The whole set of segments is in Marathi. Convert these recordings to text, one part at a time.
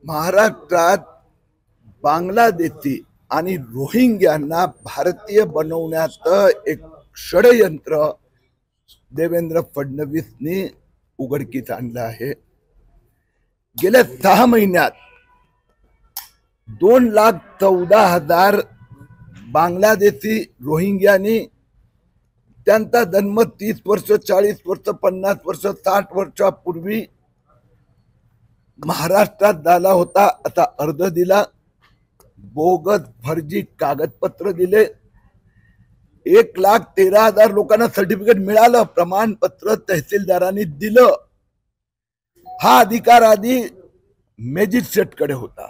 महाराष्ट्रात बांगलादेशी आणि रोहिंग्यांना भारतीय बनवण्याचं एक षडयंत्र देवेंद्र फडणवीसनी उघडकीस आणलं आहे। गेल्या 6 महिन्यात 2,14,000 बांगलादेशी रोहिंग्यांनी त्यांचा जन्म 30 वर्ष 40 वर्ष 50 वर्ष 60 वर्षापूर्वी महाराष्ट्रात झाला होता। आता अर्ज दिला, बोगस फर्जी कागदपत्र दिले। 1,13,000 लोकांना सर्टिफिकेट मिळालं, प्रमाणपत्र तहसीलदारांनी दिलं। हा अधिकार आधी मॅजिस्ट्रेटकडे होता।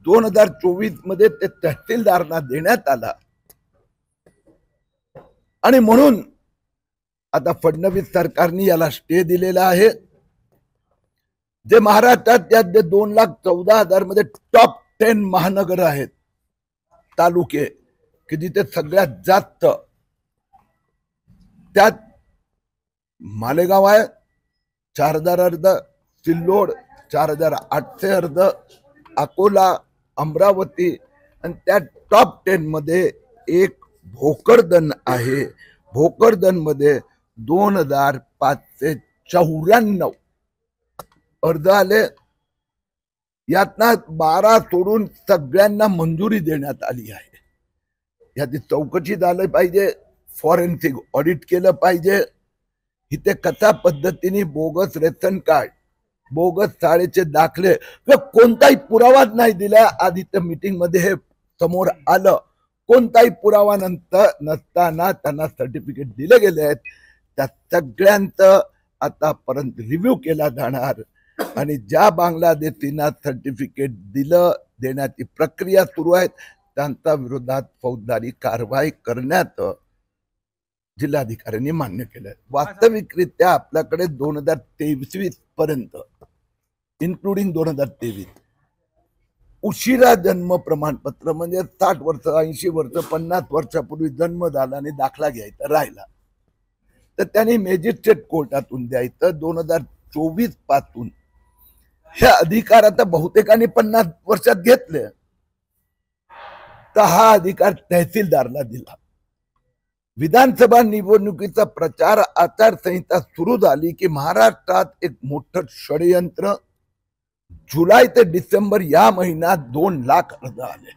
2024 मध्ये ते तहसीलदारांना देण्यात आला आणि म्हणून आता फडणवीस सरकारने याला स्टे दिलेला आहे। जे महाराष्ट्रात त्या 2,14,000 मध्ये टॉप 10 महानगर आहेत, तालुके की जिथे सगळ्यात जास्त, त्यात मालेगाव आहे 4,000 अर्ज, सिल्लोड 4,800 अर्ज, अकोला, अमरावती, आणि त्या टॉप 10 मध्ये एक भोकरदन आहे। भोकरदन मध्ये 2,594 अर्ज आले। यातना 12 सोडून सगळ्यांना मंजुरी देण्यात आली आहे। याची चौकशी झाली पाहिजे, फॉरेन्सिक ऑडिट केलं पाहिजे। इथे कशा पद्धतीने बोगस रेशन कार्ड, बोगस शाळेचे दाखले कोणताही पुरावाच नाही दिला। आधी त्या मीटिंग मध्ये हे समोर आलं, कोणताही पुरावा नसताना त्यांना सर्टिफिकेट दिले गेले आहेत। त्या सगळ्यांचं आतापर्यंत रिव्ह्यू केला जाणार आणि ज्या बांगलादेशींना सर्टिफिकेट देण्याची प्रक्रिया सुरू आहे त्यांच्या विरोधात फौजदारी कारवाई करण्यात जिल्हाधिकाऱ्यांनी मान्य केलं। वास्तविकरित्या आपल्याकडे 2023 पर्यंत इन्क्लुडिंग 2023 उशिरा जन्म प्रमाणपत्र म्हणजे 60 वर्ष 80 वर्ष 50 वर्षापूर्वी जन्म झाला आणि दाखला घ्यायचा राहिला तर त्यांनी मॅजिस्ट्रेट कोर्टातून द्यायचं। 2024 पासून हे अधिकार आता बहुतेकांनी 50 वर्षात घेतले तर हा अधिकार तहसीलदारला दिला। विधानसभा निवडणुकीचा प्रचार आचारसंहिता सुरू झाली की महाराष्ट्रात एक मोठं षडयंत्र, जुलै ते डिसेंबर या महिन्यात 2 लाख अर्ज आले।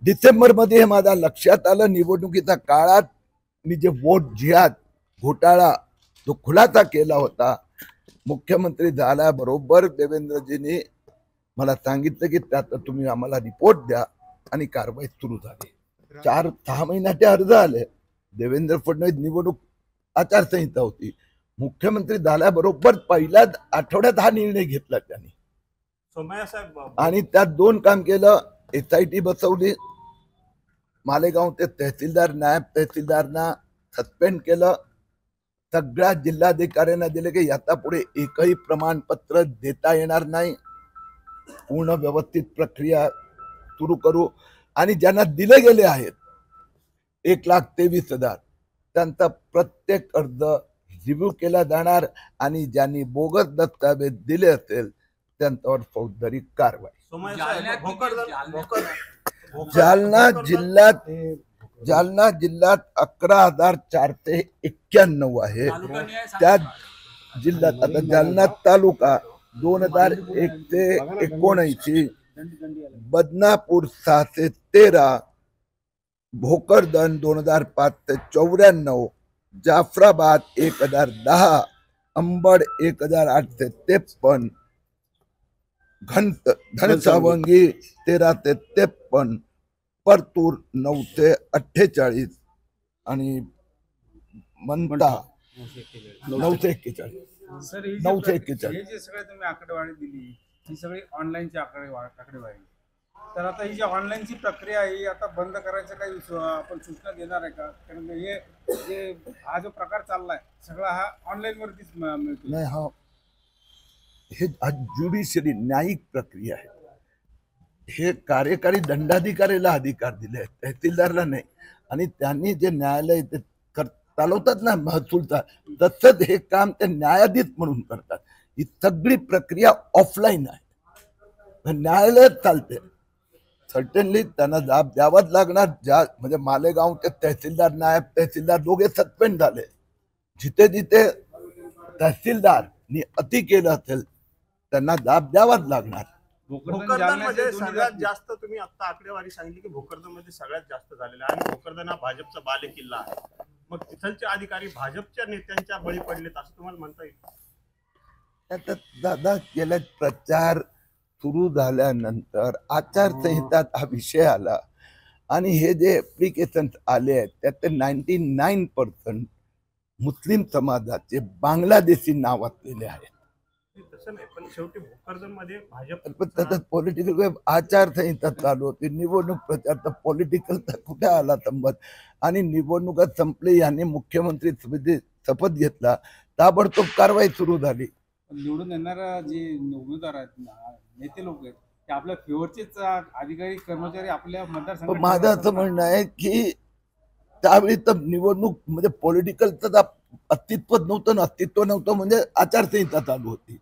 डिसेंबर मध्ये माझ्या लक्षात आलं, निवडणुकीच्या काळात मी जे वोट जिहाद घोटाळा जो खुलासा केला होता, मुख्यमंत्री झाल्याबरोबर देवेंद्रजींनी मला सांगितलं की त्यात तुम्ही आम्हाला रिपोर्ट द्या आणि कारवाई सुरू झाली। 4-6 महिन्याचे अर्ज आले। देवेंद्र फडणवीस निवडणूक आचारसंहिता होती, मुख्यमंत्री झाल्याबरोबर पहिल्याच आठवड्यात हा निर्णय घेतला त्यांनी आणि त्यात 2 काम केलं। SIT बसवली, मालेगावचे तहसीलदार नायब तहसीलदारांना सस्पेंड केलं, सगळ्या जिल्हाधिकाऱ्यांना दिले की याचा पुढे एकही प्रमाणपत्र देता येणार नाही, पूर्ण व्यवस्थित प्रक्रिया सुरू करू आणि ज्यांना दिले गेले आहेत 1,23,000 त्यांचा प्रत्येक अर्ज रिव्ह्यू केला जाणार आणि ज्यांनी बोगस दस्तावेज दिले असेल त्यांच्यावर फौजदारी कारवाई। जालना जिल्ह्यात 11,491 आहे। त्या जिल्ह्यात आता जालना तालुका 2,001 ते 79, बदनापूर 613, भोकरदन 2,005 ते 94, जाफराबाद 1,010, अंबड 1,853, घनसावंगी 13 ते 53, परतूर 9 ते 48 आणि मंता 941। सर, 941 हे जे सगळे तुम्ही आकडेवारी दिली ही सगळी ऑनलाईनची आकडेवारी, तर आता ही जी ऑनलाईनची प्रक्रिया आहे ही आता बंद करायचं काही आपण सूचना देणार आहे का? कारण हे जे हा जो प्रकार चाललाय सगळा हा ऑनलाईन वरतीच मिळतो नाही। हा हे ज्युडिशियरी न्यायिक प्रक्रिया आहे। हे कार्यकारी दंडाधिकारीला अधिकार दिले आहेत, तहसीलदारला नाही। आणि त्यांनी जे न्यायालय चालवतात ना महसूलचा, तसंच हे काम ते न्यायाधीश म्हणून करतात। ही सगळी प्रक्रिया ऑफलाईन आहे, न्यायालयात चालते. सर्टनली त्यांना जाब द्यावाच लागणार. ज्या म्हणजे मालेगावचे तहसीलदार, नायब तहसीलदार दोघे सस्पेंड झाले. जिथे जिथे तहसीलदारनी अति केलं असेल त्यांना जाब द्यावाच लागणार. भोकरदनमध्ये सगळ्यात जास्त, तुम्ही आता आकडेवारी सांगितली की भोकरदनमध्ये सगळ्यात जास्त झालेलं आहे आणि भोकरदन हा भाजपचा बालेकिल्ला आहे. मग तिथलचे अधिकारी भाजपच्या नेत्यांच्या बळी पडलेत असं तुम्हाला म्हणता येईल? आता दादा गेल्या प्रचार सुरू झाल्यानंतर आचारसंहिता हा विषय आला आणि हे जे ऍप्लिकेशन आले आहेत त्यात 99% मुस्लिम समाजाचे बांगलादेशी नाव असलेले आहेत. तसं नाही, पण शेवटी भोकरदनमध्ये भाजप पण त्याच्यात पॉलिटिकल आचारसंहिता चालू होती, निवडणूक प्रचार, तर पॉलिटिकल कुठे आला संबंध. आणि निवडणुका संपली, यांनी मुख्यमंत्री शपथ घेतला, ताबडतोब कारवाई सुरू झाली. निवडून येणारा जे उमेदवार आहेत, नेते लोक आहेत, ते आपल्या फेवरचेच अधिकारी कर्मचारी आपल्या मतदारसंघात. माझं असं म्हणणं आहे की त्यावेळी तर निवडणूक म्हणजे पॉलिटिकलचं अस्तित्व नव्हतं म्हणजे आचारसंहिता चालू होती.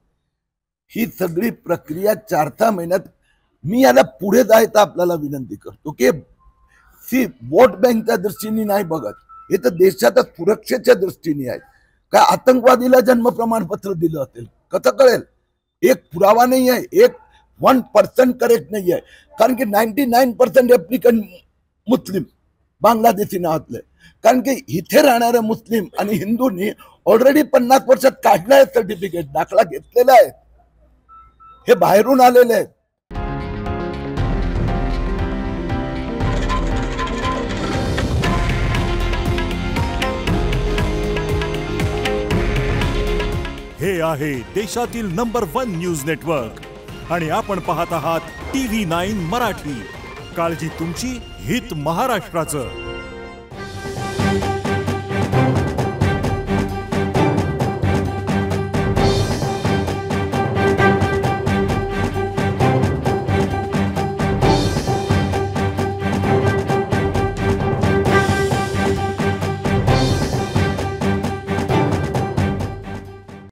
ही सगळी प्रक्रिया 4-6 महिन्यात. मी याला पुढे जायचं आपल्याला विनंती करतो की वोट बँकच्या दृष्टीने नाही बघत, हे तर देशाच्या सुरक्षेच्या दृष्टीने आहे. काय आतंकवादीला जन्म प्रमाणपत्र दिलं असेल कसं कळेल? एक पुरावा नाही आहे, एक 1% करेक्ट नाही आहे. कारण की 99% ऍप्लिकंट मुस्लिम बांगलादेशी नावातले. कारण की इथे राहणाऱ्या मुस्लिम आणि हिंदूंनी ऑलरेडी 50 वर्षात काढलं आहे सर्टिफिकेट, दाखला घेतलेला आहे. हे बाहेरून आलेले आहेत. हे आहे देशातील नंबर 1 न्यूज नेटवर्क आणि आपण पाहत आहात TV9 मराठी. काळजी तुमची, हित महाराष्ट्राचं.